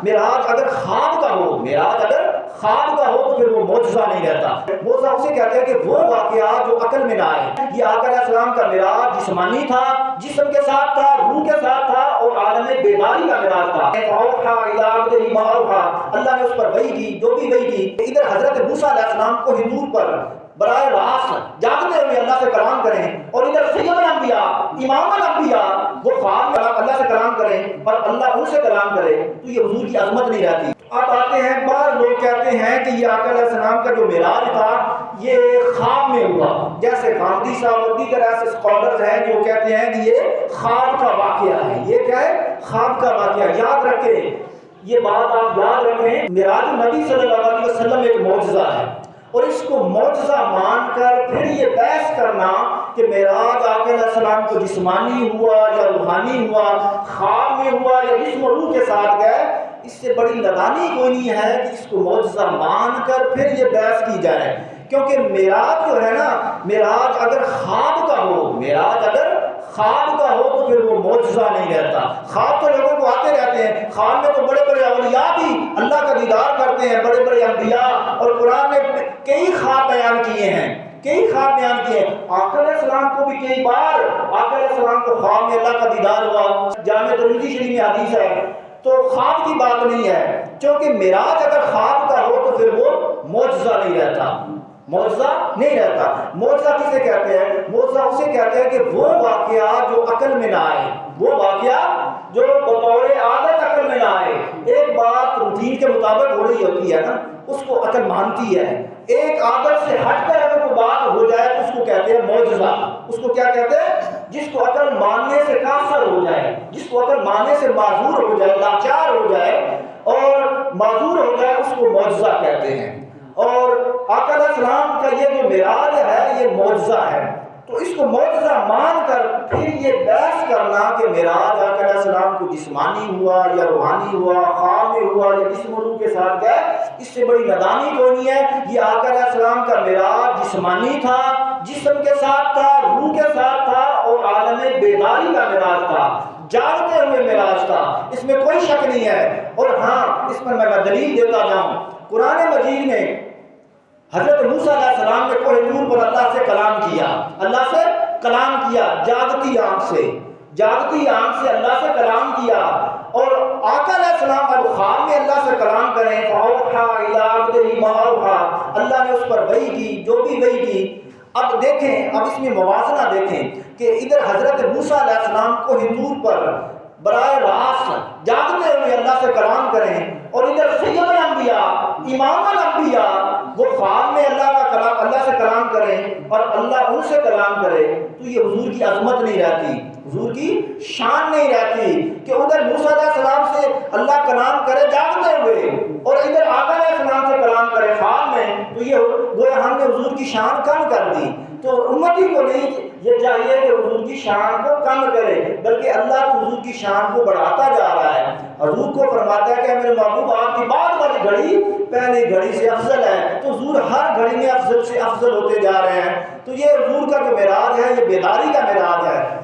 معراج اگر خواب کا ہو، معراج اگر خواب کا ہو تو پھر وہ معجزہ نہیں رہتا۔ معجزہ اسے کہتے ہیں کہ وہ واقعات جو عقل میں نہ آئے۔ یہ آقا علیہ السلام کا معراج جسمانی تھا، جسم کے ساتھ تھا، روح کے ساتھ تھا، اور عالم بیداری کا معراج تھا۔ فَأَوْحَىٰ إِلَىٰ عَبْدِهِ مَا أَوْحَىٰ، اللہ نے اس پر وحی کی جو بھی وحی کی۔ ادھر حضرت موسیٰ علیہ السلام کو ہندور پر براہ راست جاگتے ہوئے اللہ سے کلام کریں، اور ادھر سید الانبیاء، امام الانبیاء، وہ خواب میں اللہ سے کلام کریں اور اللہ ان سے کلام کرے، تو یہ حضور کی عظمت نہیں رہتی۔ اب آتے ہیں، بعض لوگ کہتے ہیں کہ یہ آقا علیہ السلام کا جو معراج تھا یہ خواب میں ہوا، جیسے غامدی صاحب اور دیگر ایسے اسکالرز ہیں جو کہتے ہیں کہ یہ خواب کا واقعہ ہے۔ یہ کیا ہے؟ خواب کا واقعہ۔ یاد رکھیں، یہ بات آپ یاد رکھیں، معراج نبی صلی اللہ علیہ وسلم ایک معجزہ ہے، اور اس کو معجزہ مان کر پھر یہ بحث کرنا کہ معراج آقا علیہ السلام کو جسمانی ہوا یا روحانی ہوا، خواب میں ہوا یا جسم و روح کے ساتھ گئے، اس سے بڑی نادانی کوئی نہیں ہے کہ اس کو معجزہ مان کر پھر یہ بحث کی جائے۔ کیونکہ معراج جو ہے نا، معراج اگر خواب کا ہو، معراج اگر خواب کا ہو تو پھر وہ معجزہ نہیں رہتا۔ خواب تو لوگوں کو آتے رہتے ہیں، خواب میں تو بڑے بڑے اولیاء بھی اللہ کا دیدار کرتے ہیں، بڑے بڑے انبیاء، اور قرآن نے کئی خواب بیان کیے ہیں، کئی خواب بیان کیے ہیں۔ آقا علیہ السلام کو بھی کئی بار آقا علیہ السلام کو خواب میں اللہ کا دیدار ہوا۔ جامع ترمذی شریف میں حدیث ہے، تو خواب کی بات نہیں ہے، کیونکہ معراج اگر خواب کا ہو تو پھر وہ معجزہ نہیں رہتا، معجزہ نہیں رہتا۔ معجزہ کسے کہتے ہیں؟ معجزہ اسے کہتے ہیں کہ وہ واقعات جو عقل میں نہ آئے، وہ واقعات جو بطور عادت عقل میں نہ آئے۔ ایک بات روٹین کے مطابق ہو رہی ہوتی ہے نا، اس کو عقل مانتی ہے۔ ایک عادت سے ہٹ کر اگر کوئی بات ہو جائے تو اس کو کہتے ہیں معجزہ۔ اس کو کیا کہتے ہیں؟ جس کو عقل ماننے سے قاصر ہو جائے، جس کو عقل ماننے سے معذور ہو جائے، لاچار ہو جائے اور معذور ہو جائے، اس کو معجزہ کہتے ہیں۔ اور آقا علیہ السلام کا یہ جو معراج ہے یہ معجزہ ہے، تو اس کو معجزہ مان کر پھر یہ بحث کرنا کہ معراج آقا علیہ السلام کو جسمانی ہوا یا روحانی ہوا، خواب میں ہوا یا جسم و روح کے ساتھ گئے، اس سے بڑی نادانی کوئی نہیں ہے۔ یہ آقا علیہ السلام کا معراج جسمانی تھا، جسم کے ساتھ تھا، روح کے ساتھ تھا، اور عالم بیداری کا معراج تھا، جاگتے ہوئے معراج تھا، اس میں کوئی شک نہیں ہے۔ اور ہاں، اس پر میں دلیل دیتا جاؤں، قرآن مجید میں حضرت موسیٰ علیہ السلام نے کوہ طور پر اللہ سے کلام کیا، اللہ سے کلام کیا، جاگتی آنکھ سے، جاگتی آنکھ سے اللہ سے کلام کیا۔ اور آقا علیہ السلام اب خواب میں اللہ سے کلام کریں، فَأَوْحَىٰ إِلَىٰ عَبْدِهِ مَا أَوْحَىٰ، اللہ نے اس پر وحی کی جو بھی وحی کی۔ اب دیکھیں، اب اس میں موازنہ دیکھیں کہ ادھر حضرت موسیٰ علیہ السلام کو ہندور پر براہ راست جاگتے ہوئے اللہ سے کلام کریں، اور ادھر سید الانبیاء، امام الانبیاء، وہ خواب میں اللہ سے کلام کریں اور اللہ ان سے کلام کرے، تو یہ حضور کی عظمت نہیں رہتی، حضور کی شان نہیں رہتی کہ ادھر موسیٰ علیہ السلام سے اللہ کلام کرے جاگتے ہوئے اور ادھر آقا علیہ السلام سے کلام کرے خواب میں، تو یہ گویا ہم نے حضور کی شان کم کر دی۔ تو امتی کو نہیں یہ چاہیے کہ حضور کی شان کو کم کرے، بلکہ اللہ کو حضور کی شان کو بڑھاتا جا رہا ہے۔ حضور کو فرماتا ہے کہ میرے محبوب آپ کی بعد والی گھڑی پہلی گھڑی سے افضل ہے، تو حضور ہر گھڑی میں افضل سے افضل ہوتے جا رہے ہیں۔ تو یہ حضور کا جو معراج ہے یہ بیداری کا معراج ہے۔